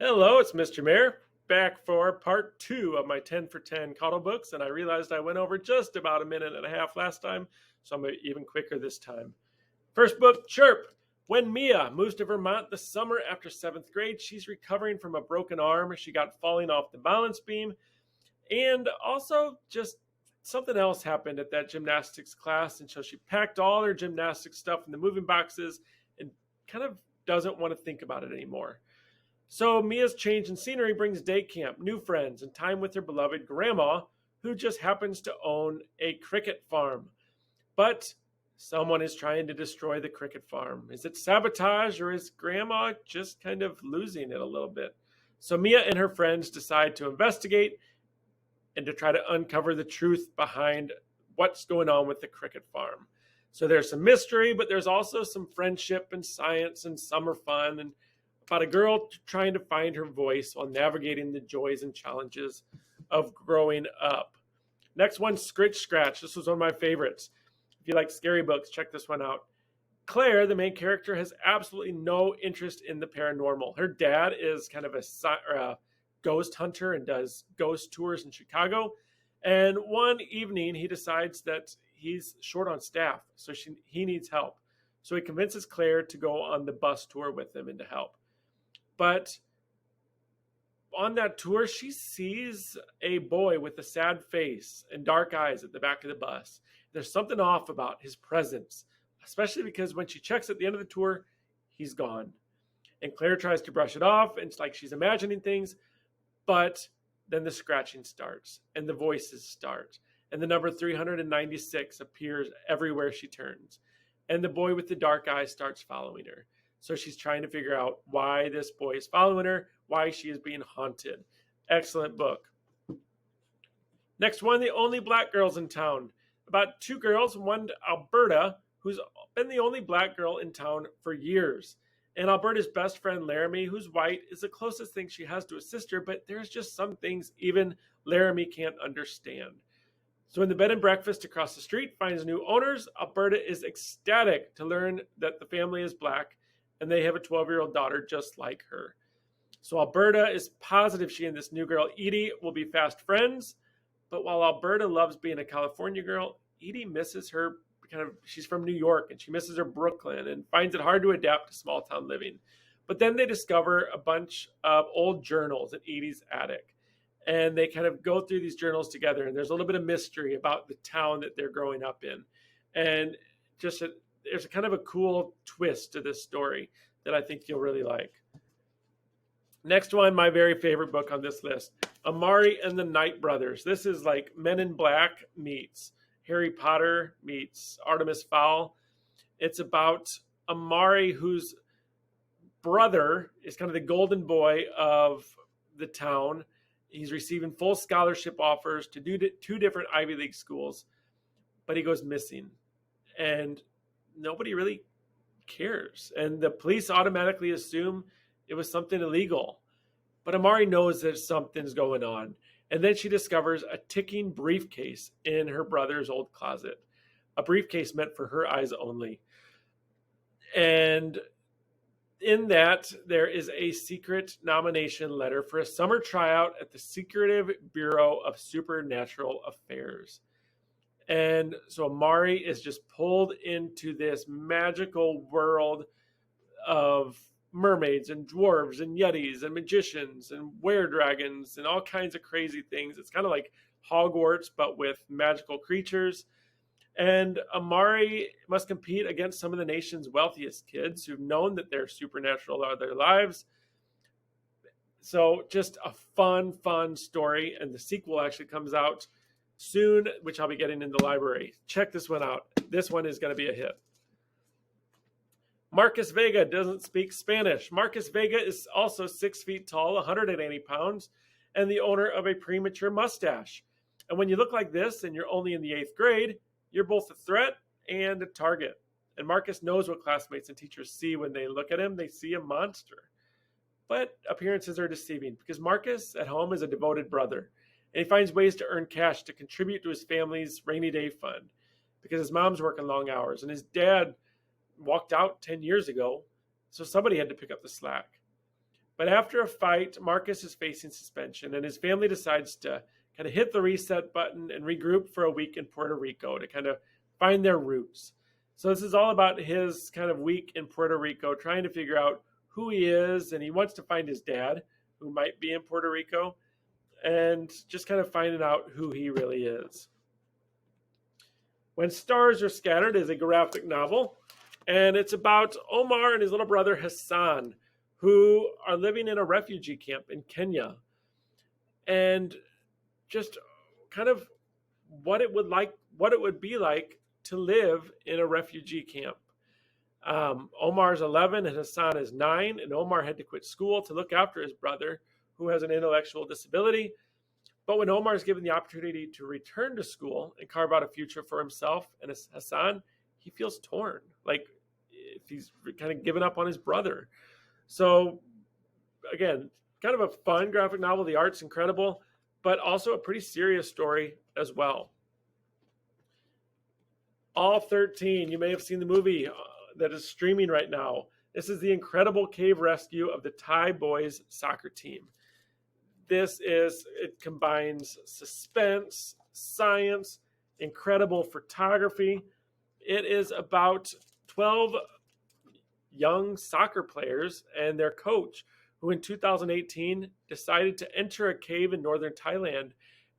Hello, it's Mr. Mayor, back for part two of my 10 for 10 Caudill books, and I realized I went over just about a minute and a half last time, so I'm even quicker this time. First book, Chirp. When Mia moves to Vermont this summer after seventh grade, she's recovering from a broken arm she got falling off the balance beam, and also just something else happened at that gymnastics class, and so she packed all her gymnastics stuff in the moving boxes and kind of doesn't want to think about it anymore. So Mia's change in scenery brings day camp, new friends, and time with her beloved grandma, who just happens to own a cricket farm. But someone is trying to destroy the cricket farm. Is it sabotage, or is grandma just kind of losing it a little bit? So Mia and her friends decide to investigate and to try to uncover the truth behind what's going on with the cricket farm. So there's some mystery, but there's also some friendship and science and summer fun and about a girl trying to find her voice while navigating the joys and challenges of growing up. Next one, Scritch Scratch. This was one of my favorites. If you like scary books, check this one out. Claire, the main character, has absolutely no interest in the paranormal. Her dad is kind of a ghost hunter and does ghost tours in Chicago. And one evening, he decides that he's short on staff, so he needs help. So he convinces Claire to go on the bus tour with him and to help. But on that tour, she sees a boy with a sad face and dark eyes at the back of the bus. There's something off about his presence, especially because when she checks at the end of the tour, he's gone. And Claire tries to brush it off, and it's like she's imagining things, but then the scratching starts, and the voices start, and the number 396 appears everywhere she turns, and the boy with the dark eyes starts following her. So she's trying to figure out why this boy is following her, why she is being haunted. Excellent book. Next one, The Only Black Girls in Town. About two girls, one Alberta, who's been the only black girl in town for years. And Alberta's best friend, Laramie, who's white, is the closest thing she has to a sister, but there's just some things even Laramie can't understand. So when the bed and breakfast across the street finds new owners, Alberta is ecstatic to learn that the family is black and they have a 12-year-old daughter just like her. So Alberta is positive she and this new girl, Edie, will be fast friends. But while Alberta loves being a California girl, Edie misses her she's from New York and she misses her Brooklyn and finds it hard to adapt to small town living. But then they discover a bunch of old journals in Edie's attic. And they kind of go through these journals together. And there's a little bit of mystery about the town that they're growing up in. And there's kind of a cool twist to this story that I think you'll really like. Next one, my very favorite book on this list, Amari and the Night Brothers. This is like Men in Black meets Harry Potter meets Artemis Fowl. It's about Amari, whose brother is kind of the golden boy of the town. He's receiving full scholarship offers to do two different Ivy League schools, but he goes missing. And nobody really cares. And the police automatically assume it was something illegal. But Amari knows that something's going on. And then she discovers a ticking briefcase in her brother's old closet. A briefcase meant for her eyes only. And in that, there is a secret nomination letter for a summer tryout at the Secretive Bureau of Supernatural Affairs. And so Amari is just pulled into this magical world of mermaids and dwarves and yetis and magicians and were-dragons and all kinds of crazy things. It's kind of like Hogwarts, but with magical creatures. And Amari must compete against some of the nation's wealthiest kids who've known that they're supernatural all their lives. So just a fun story. And the sequel actually comes out soon, which I'll be getting in the library. Check this one out. This one is going to be a hit. Marcus Vega doesn't speak Spanish. Marcus Vega is also 6 feet tall, 180 pounds, and the owner of a premature mustache. And when you look like this and you're only in the 8th grade, you're both a threat and a target. And Marcus knows what classmates and teachers see when they look at him. They see a monster. But appearances are deceiving because Marcus at home is a devoted brother. And he finds ways to earn cash to contribute to his family's rainy day fund because his mom's working long hours and his dad walked out 10 years ago, so somebody had to pick up the slack. But after a fight, Marcus is facing suspension, and his family decides to kind of hit the reset button and regroup for a week in Puerto Rico to kind of find their roots. So this is all about his kind of week in Puerto Rico, trying to figure out who he is, and he wants to find his dad, who might be in Puerto Rico, and just kind of finding out who he really is. When Stars Are Scattered is a graphic novel, and it's about Omar and his little brother Hassan, who are living in a refugee camp in Kenya, and just kind of what it would be like to live in a refugee camp. Omar's 11 and Hassan is 9, and Omar had to quit school to look after his brother, who has an intellectual disability. But when Omar is given the opportunity to return to school and carve out a future for himself and Hassan, he feels torn, like if he's kind of given up on his brother. So again, kind of a fun graphic novel. The art's incredible, but also a pretty serious story as well. All 13, you may have seen the movie that is streaming right now. This is the incredible cave rescue of the Thai boys soccer team. It combines suspense, science, incredible photography. It is about 12 young soccer players and their coach, who in 2018 decided to enter a cave in northern Thailand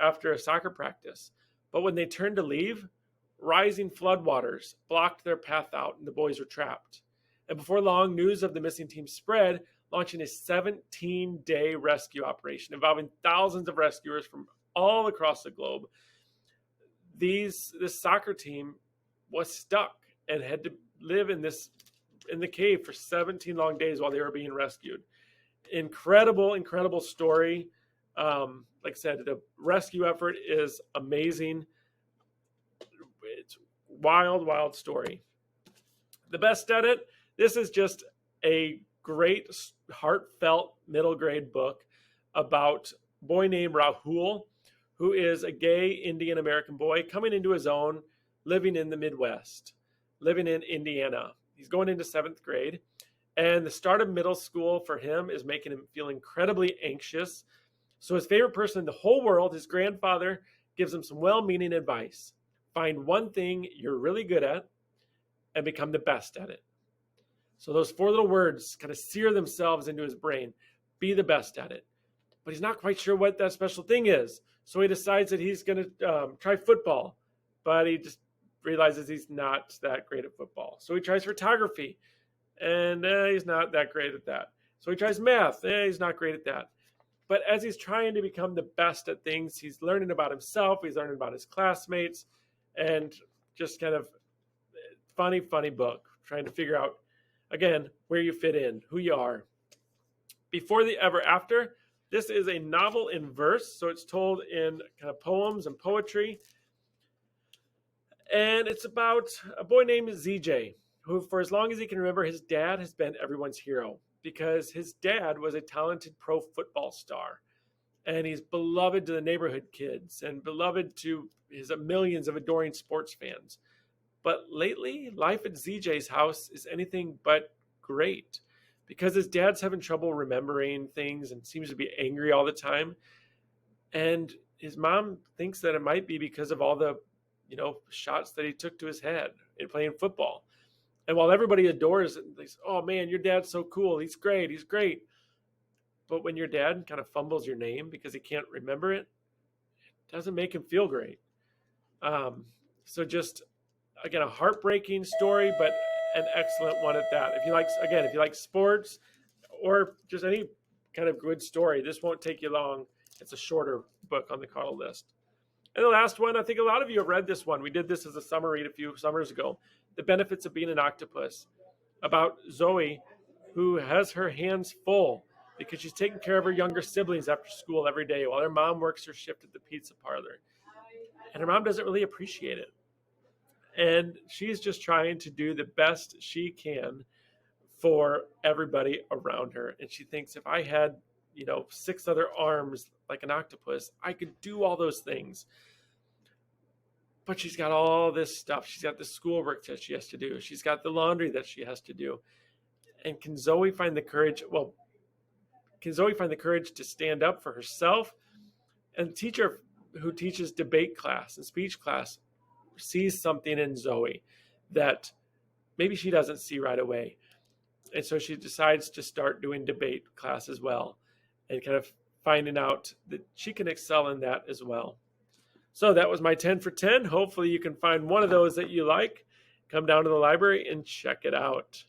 after a soccer practice. But when they turned to leave, rising floodwaters blocked their path out and the boys were trapped. And before long, news of the missing team spread, launching a 17-day rescue operation involving thousands of rescuers from all across the globe. This soccer team was stuck and had to live in the cave for 17 long days while they were being rescued. Incredible story. Like I said, the rescue effort is amazing. It's wild story. The best edit. This is just a great, heartfelt middle grade book about a boy named Rahul, who is a gay Indian American boy coming into his own, living in the Midwest, living in Indiana. He's going into 7th grade, and the start of middle school for him is making him feel incredibly anxious. So his favorite person in the whole world, his grandfather, gives him some well-meaning advice. Find one thing you're really good at and become the best at it. So those 4 little words kind of sear themselves into his brain. Be the best at it. But he's not quite sure what that special thing is. So he decides that he's going to try football. But he just realizes he's not that great at football. So he tries photography. And he's not that great at that. So he tries math. He's not great at that. But as he's trying to become the best at things, he's learning about himself. He's learning about his classmates. And just kind of funny book. Trying to figure out, again, where you fit in, who you are. Before the Ever After, this is a novel in verse, so it's told in kind of poems and poetry. And it's about a boy named ZJ, who for as long as he can remember, his dad has been everyone's hero because his dad was a talented pro football star. And he's beloved to the neighborhood kids and beloved to his millions of adoring sports fans. But lately, life at ZJ's house is anything but great because his dad's having trouble remembering things and seems to be angry all the time. And his mom thinks that it might be because of all the, shots that he took to his head in playing football. And while everybody adores it, they say, oh man, your dad's so cool. He's great. But when your dad kind of fumbles your name because he can't remember it, it doesn't make him feel great. So just, again, a heartbreaking story, but an excellent one at that. If you like sports or just any kind of good story, this won't take you long. It's a shorter book on the Caudill list. And the last one, I think a lot of you have read this one. We did this as a summer read a few summers ago. The Benefits of Being an Octopus, about Zoe, who has her hands full because she's taking care of her younger siblings after school every day while her mom works her shift at the pizza parlor. And her mom doesn't really appreciate it. And she's just trying to do the best she can for everybody around her. And she thinks if I had, 6 other arms like an octopus, I could do all those things. But she's got all this stuff. She's got the schoolwork that she has to do. She's got the laundry that she has to do. And can Zoe find the courage? Well, can Zoe find the courage to stand up for herself? And the teacher who teaches debate class and speech class sees something in Zoe that maybe she doesn't see right away. And so she decides to start doing debate class as well, and kind of finding out that she can excel in that as well. So that was my 10 for 10. Hopefully you can find one of those that you like. Come down to the library and check it out.